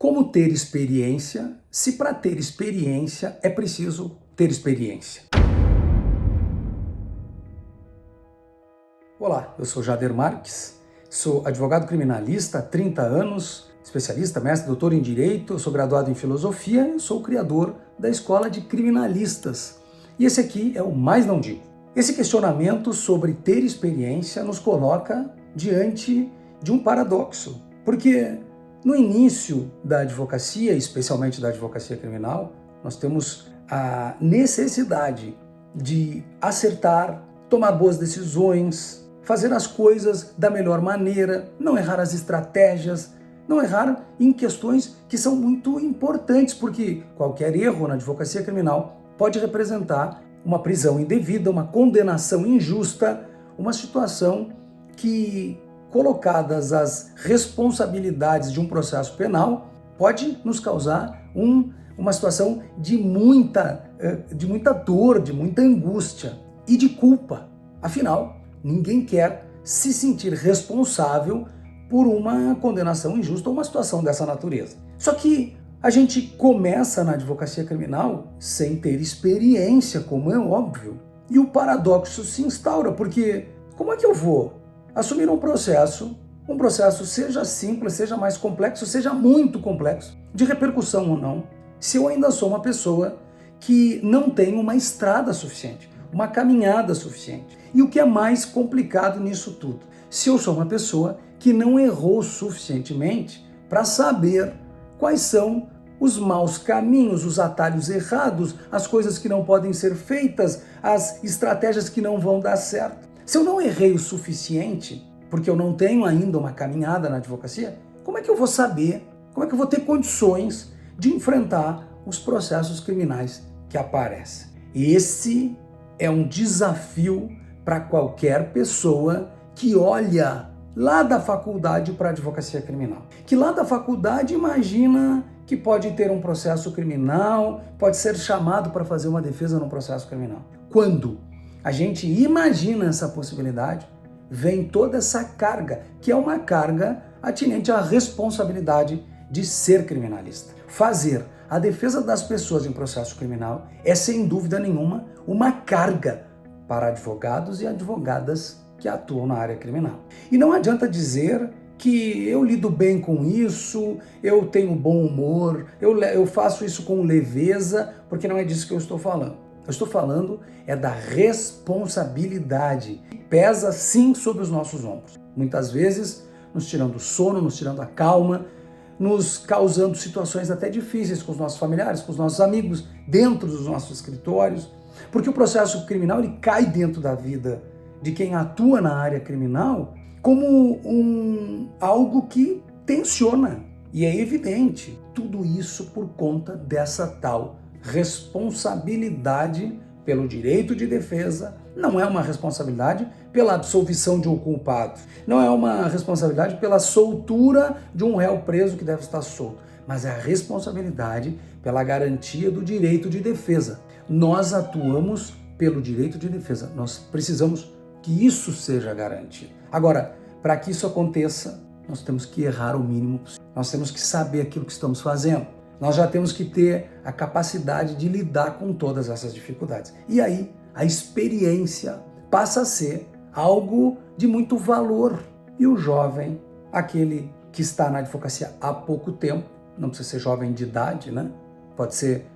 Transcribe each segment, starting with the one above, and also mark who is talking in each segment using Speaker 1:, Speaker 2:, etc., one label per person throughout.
Speaker 1: Como ter experiência, se para ter experiência é preciso ter experiência? Olá, eu sou Jader Marques, sou advogado criminalista há 30 anos, especialista, mestre, doutor em Direito, eu sou graduado em Filosofia e sou o criador da Escola de Criminalistas. E esse aqui é o Mais Não Digo. Esse questionamento sobre ter experiência nos coloca diante de um paradoxo, porque no início da advocacia, especialmente da advocacia criminal, nós temos a necessidade de acertar, tomar boas decisões, fazer as coisas da melhor maneira, não errar as estratégias, não errar em questões que são muito importantes, porque qualquer erro na advocacia criminal pode representar uma prisão indevida, uma condenação injusta, uma situação que, colocadas as responsabilidades de um processo penal, pode nos causar uma situação de muita dor, de muita angústia e de culpa. Afinal, ninguém quer se sentir responsável por uma condenação injusta ou uma situação dessa natureza. Só que a gente começa na advocacia criminal sem ter experiência, como é óbvio, e o paradoxo se instaura, porque como é que eu vou assumir um processo seja simples, seja mais complexo, seja muito complexo, de repercussão ou não, se eu ainda sou uma pessoa que não tem uma estrada suficiente, uma caminhada suficiente? E o que é mais complicado nisso tudo? Se eu sou uma pessoa que não errou suficientemente para saber quais são os maus caminhos, os atalhos errados, as coisas que não podem ser feitas, as estratégias que não vão dar certo. Se eu não errei o suficiente, porque eu não tenho ainda uma caminhada na advocacia, como é que eu vou saber, como é que eu vou ter condições de enfrentar os processos criminais que aparecem? Esse é um desafio para qualquer pessoa que olha lá da faculdade para a advocacia criminal. Que lá da faculdade imagina que pode ter um processo criminal, pode ser chamado para fazer uma defesa no processo criminal. Quando a gente imagina essa possibilidade, vem toda essa carga, que é uma carga atinente à responsabilidade de ser criminalista. Fazer a defesa das pessoas em processo criminal é, sem dúvida nenhuma, uma carga para advogados e advogadas que atuam na área criminal. E não adianta dizer que eu lido bem com isso, eu tenho bom humor, eu faço isso com leveza, porque não é disso que eu estou falando. Eu estou falando é da responsabilidade, que pesa sim sobre os nossos ombros. Muitas vezes nos tirando o sono, nos tirando a calma, nos causando situações até difíceis com os nossos familiares, com os nossos amigos, dentro dos nossos escritórios, porque o processo criminal ele cai dentro da vida de quem atua na área criminal como algo que tensiona. E é evidente, tudo isso por conta dessa tal responsabilidade pelo direito de defesa. Não é uma responsabilidade pela absolvição de um culpado, não é uma responsabilidade pela soltura de um réu preso que deve estar solto, mas é a responsabilidade pela garantia do direito de defesa. Nós atuamos pelo direito de defesa, nós precisamos que isso seja garantido. Agora, para que isso aconteça, nós temos que errar o mínimo possível, nós temos que saber aquilo que estamos fazendo, nós já temos que ter a capacidade de lidar com todas essas dificuldades. E aí, a experiência passa a ser algo de muito valor. E o jovem, aquele que está na advocacia há pouco tempo, não precisa ser jovem de idade, né? Pode ser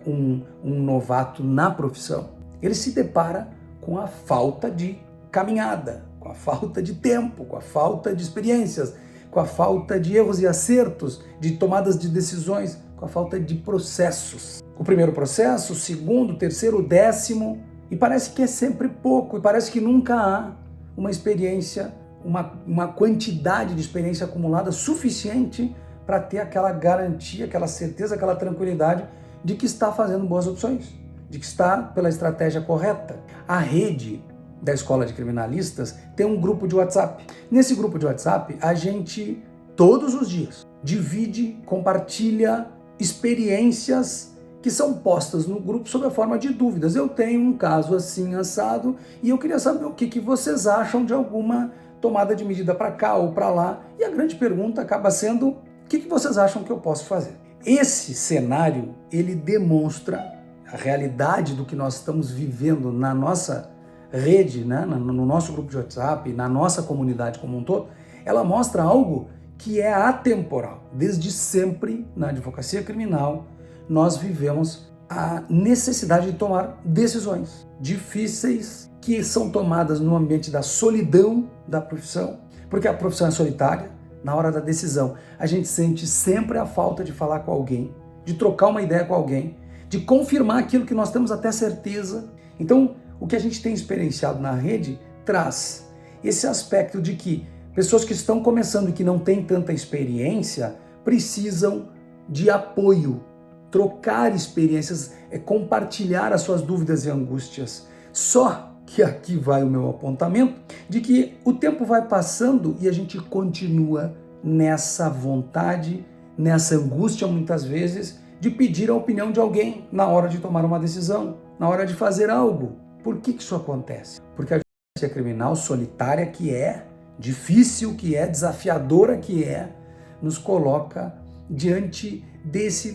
Speaker 1: um novato na profissão, ele se depara com a falta de caminhada, com a falta de tempo, com a falta de experiências, com a falta de erros e acertos, de tomadas de decisões, com a falta de processos. O primeiro processo, o segundo, o terceiro, o 10º, e parece que é sempre pouco, e parece que nunca há uma experiência, uma quantidade de experiência acumulada suficiente para ter aquela garantia, aquela certeza, aquela tranquilidade de que está fazendo boas opções, de que está pela estratégia correta. A rede da Escola de Criminalistas tem um grupo de WhatsApp. Nesse grupo de WhatsApp, a gente, todos os dias, divide, compartilha experiências que são postas no grupo sob a forma de dúvidas. Eu tenho um caso assim, assado, e eu queria saber o que vocês acham de alguma tomada de medida para cá ou para lá. E a grande pergunta acaba sendo O que vocês acham que eu posso fazer? Esse cenário, ele demonstra a realidade do que nós estamos vivendo na nossa rede, né? No nosso grupo de WhatsApp, na nossa comunidade como um todo. Ela mostra algo que é atemporal. Desde sempre, na advocacia criminal, nós vivemos a necessidade de tomar decisões difíceis que são tomadas no ambiente da solidão da profissão, porque a profissão é solitária. Na hora da decisão, a gente sente sempre a falta de falar com alguém, de trocar uma ideia com alguém, de confirmar aquilo que nós temos até certeza. Então, o que a gente tem experienciado na rede traz esse aspecto de que pessoas que estão começando e que não têm tanta experiência precisam de apoio, trocar experiências, compartilhar as suas dúvidas e angústias. Só que aqui vai o meu apontamento de que o tempo vai passando e a gente continua nessa vontade, nessa angústia muitas vezes, de pedir a opinião de alguém na hora de tomar uma decisão, na hora de fazer algo. Por que isso acontece? Porque a justiça criminal solitária, que é difícil, que é desafiadora, que é, nos coloca diante dessa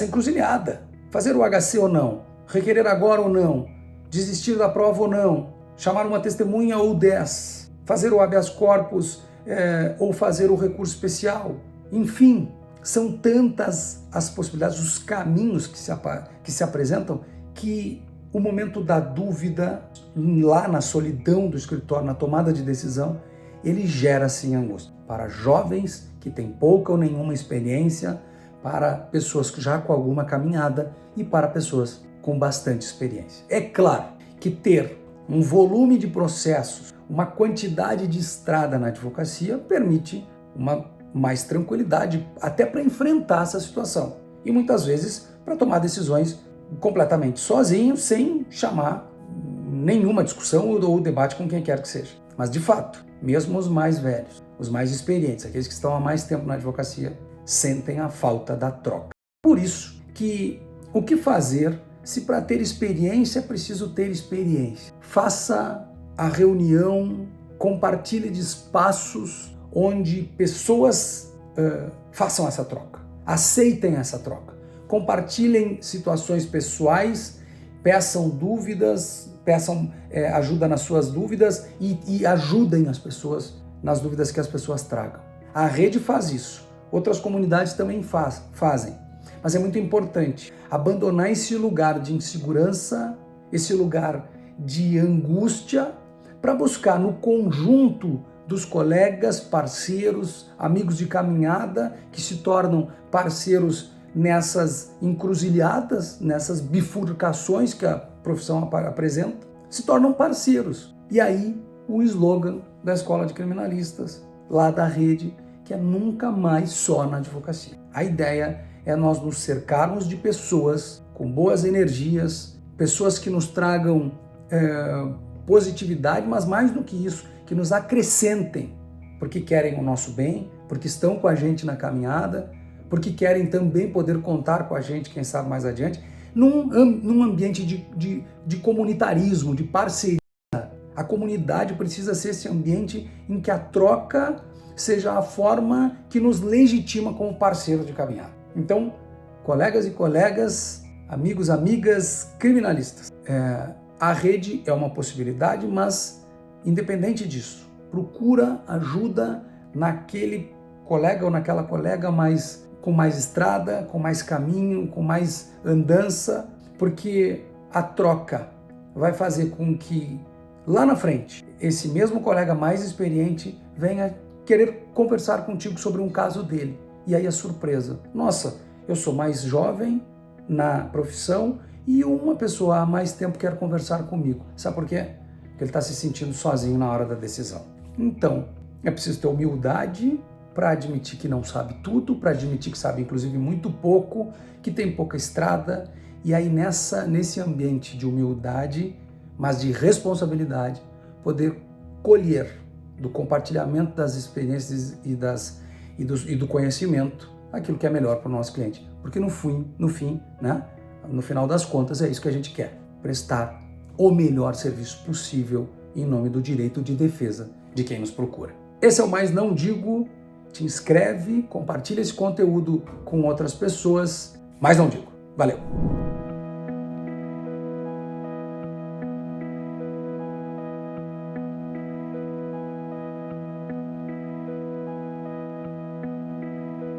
Speaker 1: encruzilhada. Fazer o HC ou não? Requerer agora ou não? Desistir da prova ou não? Chamar uma testemunha ou 10? Fazer o habeas corpus ou fazer o recurso especial? Enfim, são tantas as possibilidades, os caminhos que se apresentam, que o momento da dúvida, lá na solidão do escritório, na tomada de decisão, ele gera sim angústia. Para jovens que têm pouca ou nenhuma experiência, para pessoas que já com alguma caminhada e para pessoas com bastante experiência. É claro que ter um volume de processos, uma quantidade de estrada na advocacia permite uma mais tranquilidade até para enfrentar essa situação. E muitas vezes para tomar decisões completamente sozinho, sem chamar nenhuma discussão ou debate com quem quer que seja. Mas de fato, mesmo os mais velhos, os mais experientes, aqueles que estão há mais tempo na advocacia, sentem a falta da troca. Por isso que o que fazer se para ter experiência é preciso ter experiência? Faça a reunião, compartilhe de espaços onde pessoas façam essa troca, aceitem essa troca, compartilhem situações pessoais, peçam dúvidas, peçam ajuda nas suas dúvidas e ajudem as pessoas nas dúvidas que as pessoas tragam. A rede faz isso, outras comunidades também fazem, mas é muito importante abandonar esse lugar de insegurança, esse lugar de angústia, para buscar no conjunto dos colegas, parceiros, amigos de caminhada, que se tornam parceiros nessas encruzilhadas, nessas bifurcações que a profissão apresenta, se tornam parceiros. E aí o slogan da Escola de Criminalistas, lá da rede, que é nunca mais só na advocacia. A ideia é nós nos cercarmos de pessoas com boas energias, pessoas que nos tragam positividade, mas mais do que isso, que nos acrescentem, porque querem o nosso bem, porque estão com a gente na caminhada, porque querem também poder contar com a gente, quem sabe mais adiante, num ambiente de comunitarismo, de parceria. A comunidade precisa ser esse ambiente em que a troca seja a forma que nos legitima como parceiro de caminhada. Então, colegas e colegas, amigos, amigas, criminalistas, a rede é uma possibilidade, mas independente disso, procura ajuda naquele colega ou naquela colega com mais estrada, com mais caminho, com mais andança, porque a troca vai fazer com que lá na frente esse mesmo colega mais experiente venha querer conversar contigo sobre um caso dele. E aí a surpresa, nossa, eu sou mais jovem na profissão e uma pessoa há mais tempo quer conversar comigo. Sabe por quê? Porque ele está se sentindo sozinho na hora da decisão. Então, é preciso ter humildade para admitir que não sabe tudo, para admitir que sabe inclusive muito pouco, que tem pouca estrada, e aí nesse ambiente de humildade, mas de responsabilidade, poder colher do compartilhamento das experiências e do conhecimento aquilo que é melhor para o nosso cliente. Porque no fim, né, no final das contas, é isso que a gente quer, prestar o melhor serviço possível em nome do direito de defesa de quem nos procura. Esse é o Mais Não Digo. te inscreve, compartilha esse conteúdo com outras pessoas. Mas não digo. Valeu!